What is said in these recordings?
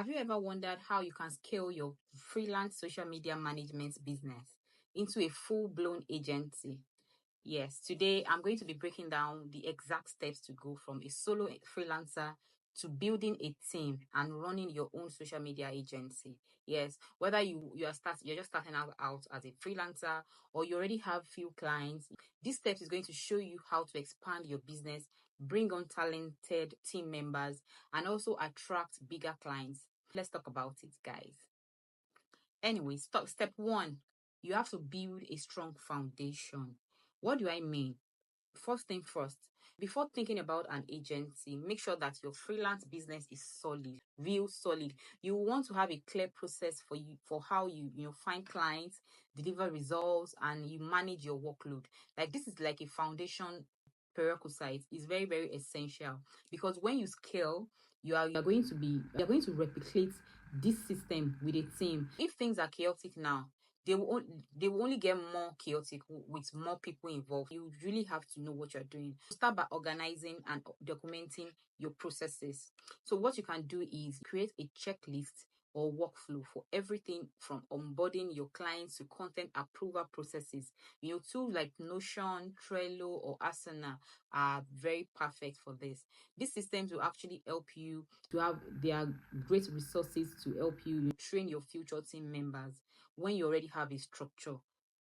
Have you ever wondered how you can scale your freelance social media management business into a full-blown agency? Yes, today I'm going to be breaking down the exact steps to go from a solo freelancer to building a team and running your own social media agency. Yes, whether you're just starting out as a freelancer or you already have few clients, this step is going to show you how to expand your business, bring on talented team members, and also attract bigger clients. Let's talk about it, guys. Anyway, step one, you have to build a strong foundation. What do I mean? First thing first, before thinking about an agency, make sure that your freelance business is solid, real solid. You want to have a clear process for how you find clients, deliver results, and you manage your workload. Like this is like a foundation prerequisite. Is very, very essential because when you scale, you're going to replicate this system with a team. If things are chaotic now, they will only get more chaotic with more people involved. You really have to know what you're doing. Start by organizing and documenting your processes. So what you can do is create a checklist or workflow for everything from onboarding your clients to content approval processes. Tools like Notion, Trello, or Asana are very perfect for this. These systems will actually help you to have their great resources to help you train your future team members when you already have a structure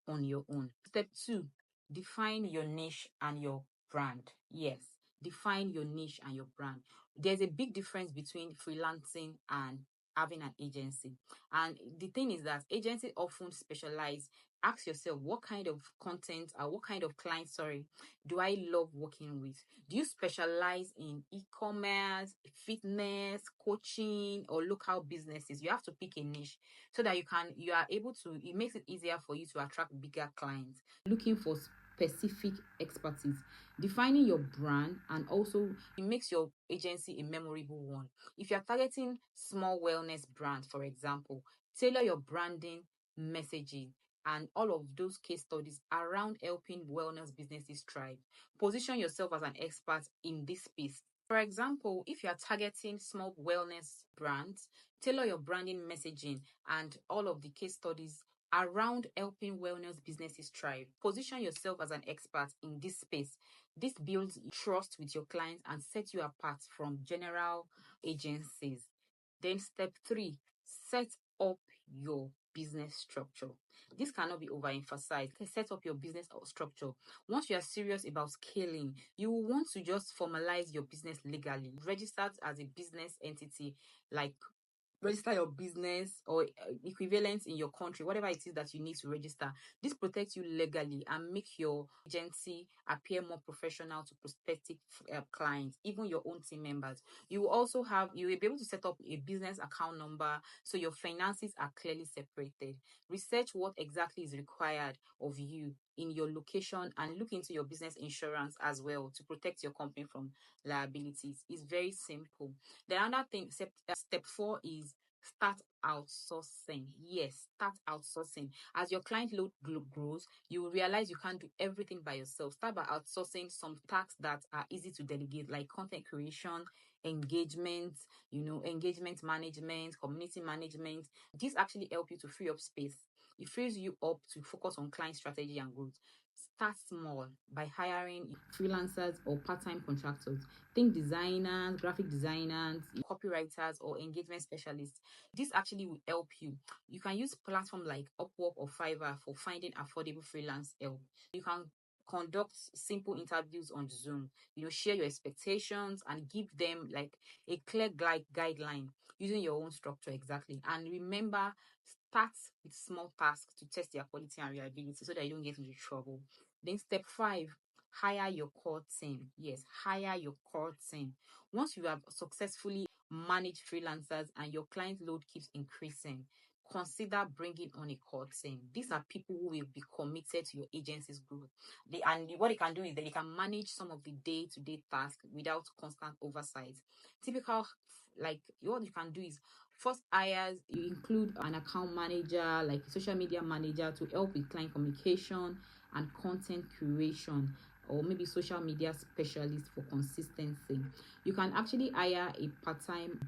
on your own. Step two, define your niche and your brand. Yes, define your niche and your brand. There's a big difference between freelancing and having an agency. And the thing is that agencies often specialize. Ask yourself, what kind of content or what kind of client, do I love working with? Do you specialize in e-commerce, fitness, coaching, or local businesses? You have to pick a niche so that you are able to, it makes it easier for you to attract bigger clients. Looking for specific expertise, defining your brand, and also it makes your agency a memorable one. If you're targeting small wellness brands, for example, tailor your branding, messaging, and all of those case studies around helping wellness businesses thrive. Position yourself as an expert in this space. For example, if you are targeting small wellness brands, tailor your branding, messaging, and all of the case studies around helping wellness businesses thrive. Position yourself as an expert in this space. This builds trust with your clients and sets you apart from general agencies. Then step three, set up your business structure. This cannot be overemphasized. Set up your business structure. Once you are serious about scaling, you will want to just formalize your business legally. Registered as a business entity, like register your business or equivalent in your country, whatever it is that you need to register. This protects you legally and make your agency appear more professional to prospective clients, even your own team members. You will be able to set up a business account number so your finances are clearly separated. Research what exactly is required of you in your location and look into your business insurance as well to protect your company from liabilities. It's very simple. The other thing, step four is start outsourcing. Yes, start outsourcing. As your client load grows, you will realize you can't do everything by yourself. Start by outsourcing some tasks that are easy to delegate, like content creation, engagement, engagement management, community management. These actually help you to free up space. It frees you up to focus on client strategy and growth. Start small by hiring freelancers or part-time contractors. Think designers, graphic designers, copywriters, or engagement specialists. This actually will help you. You can use platforms like Upwork or Fiverr for finding affordable freelance help. You can conduct simple interviews on Zoom, share your expectations and give them like a clear guideline using your own structure exactly. And remember, start with small tasks to test their quality and reliability so that you don't get into trouble. Then step five, hire your core team. Yes, hire your core team. Once you have successfully managed freelancers and your client load keeps increasing, consider bringing on a core team. These are people who will be committed to your agency's growth. What they can do is that they can manage some of the day-to-day tasks without constant oversight. Typical, like what you can do is first hires, you include an account manager, like a social media manager to help with client communication and content curation, or maybe social media specialist for consistency. You can actually hire a part-time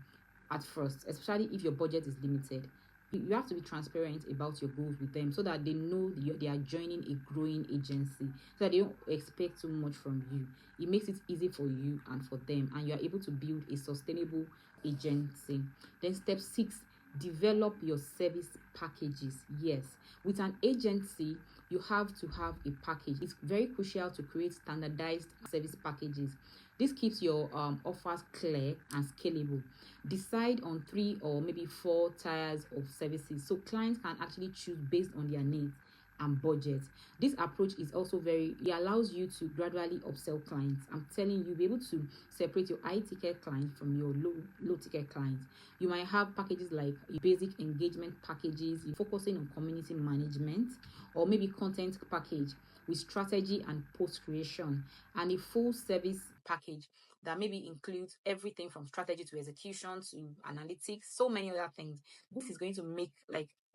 at first, especially if your budget is limited. You have to be transparent about your goals with them so that they know they are joining a growing agency, so that they don't expect too much from you. It makes it easy for you and for them, and you are able to build a sustainable agency. Then step 6, develop your service packages. Yes, with an agency, you have to have a package. It's very crucial to create standardized service packages. This keeps your offers clear and scalable. Decide on 3 or maybe 4 tiers of services so clients can actually choose based on their needs and budget. This approach is also it allows you to gradually upsell clients. I'm telling you, you'll be able to separate your high ticket clients from your low ticket clients. You might have packages like basic engagement packages, focusing on community management, or maybe content package with strategy and post creation, and a full service package that maybe includes everything from strategy to execution to analytics, so many other things. This is going to make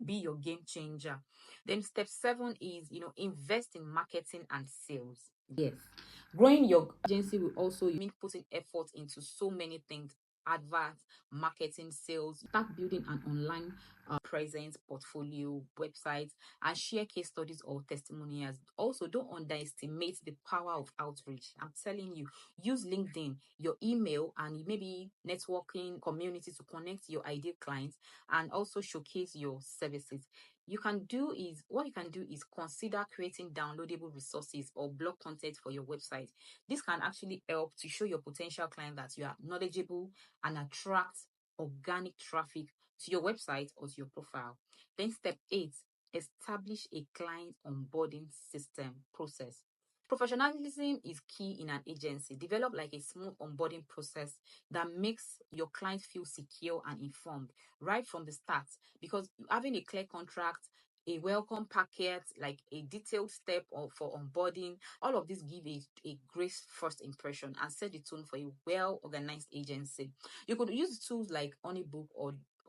be your game changer. Then step 7 is, invest in marketing and sales. Yes, growing your agency will also mean putting effort into so many things: adverts, marketing, sales. Start building an online presence, portfolio, websites, and share case studies or testimonials. Also, don't underestimate the power of outreach. I'm telling you, use LinkedIn, your email, and maybe networking community to connect your ideal clients and also showcase your services. What you can do is consider creating downloadable resources or blog content for your website. This can actually help to show your potential client that you are knowledgeable and attract organic traffic to your website or to your profile. Then step 8, establish a client onboarding system process. Professionalism is key in an agency. Develop a smooth onboarding process that makes your client feel secure and informed right from the start, because having a clear contract, a welcome packet, like a detailed step for onboarding, all of this give a great first impression and set the tone for a well organized agency. You could use tools like Honeybook,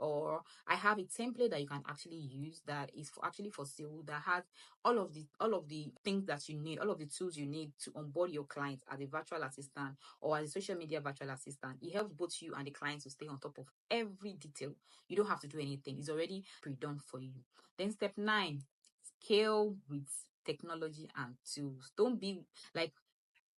or I have a template that you can actually use that is for sale, that has all of the things that you need, all of the tools you need to onboard your clients as a virtual assistant or as a social media virtual assistant. It helps both you and the client to stay on top of every detail. You don't have to do anything. It's already pre-done for you. Then step 9, scale with technology and tools. Don't be like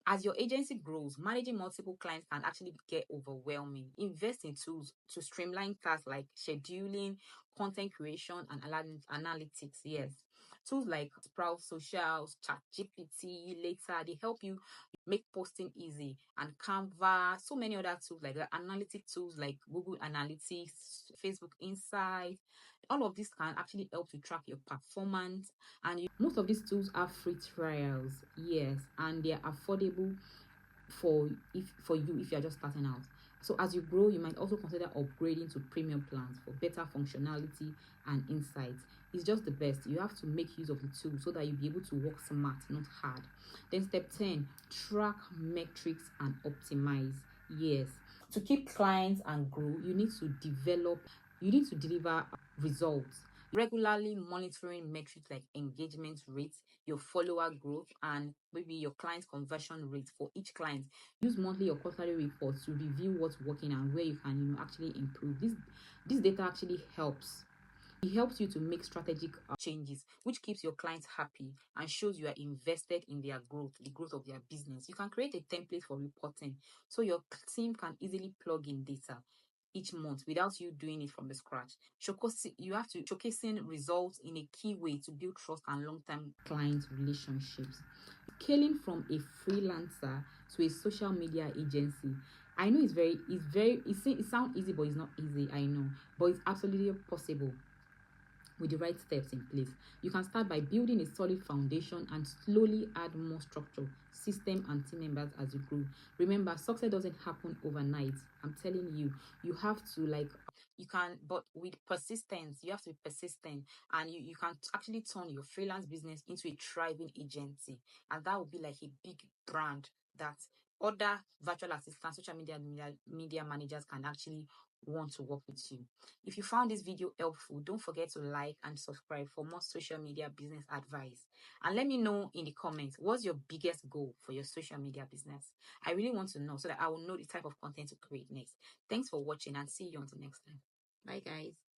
As your agency grows, managing multiple clients can actually get overwhelming. Invest in tools to streamline tasks like scheduling, content creation, and analytics. Yes. Tools like Sprout Socials, ChatGPT, later, they help you make posting easy, and Canva, so many other tools like that. Analytic tools like Google Analytics, Facebook Insights. All of this can actually help to track your performance, and most of these tools have free trials. Yes, and they're affordable for you if you're just starting out. So as you grow, you might also consider upgrading to premium plans for better functionality and insights. It's just the best. You have to make use of the tool so that you'll be able to work smart, not hard. Then step 10, track metrics and optimize. Yes, to keep clients and grow, you need to deliver results. Regularly monitoring metrics like engagement rates, your follower growth, and maybe your client conversion rate for each client. Use monthly or quarterly reports to review what's working and where you can actually improve. This data actually helps. It helps you to make strategic changes, which keeps your clients happy and shows you are invested in their growth, the growth of their business. You can create a template for reporting so your team can easily plug in data each month without you doing it from the scratch. You have to showcasing results in a key way to build trust and long-term client relationships. Scaling from a freelancer to a social media agency. I know it sounds easy, but it's not easy. I know, but it's absolutely possible with the right steps in place. You can start by building a solid foundation and slowly add more structure, system, and team members as you grow. Remember, success doesn't happen overnight. I'm telling you, you have to you can, but with persistence, you have to be persistent, and you can actually turn your freelance business into a thriving agency, and that would be like a big brand that other virtual assistants, social media managers can actually want to work with you. If you found this video helpful, don't forget to like and subscribe for more social media business advice. And let me know in the comments, what's your biggest goal for your social media business? I really want to know so that I will know the type of content to create next. Thanks for watching and see you until next time. Bye, guys.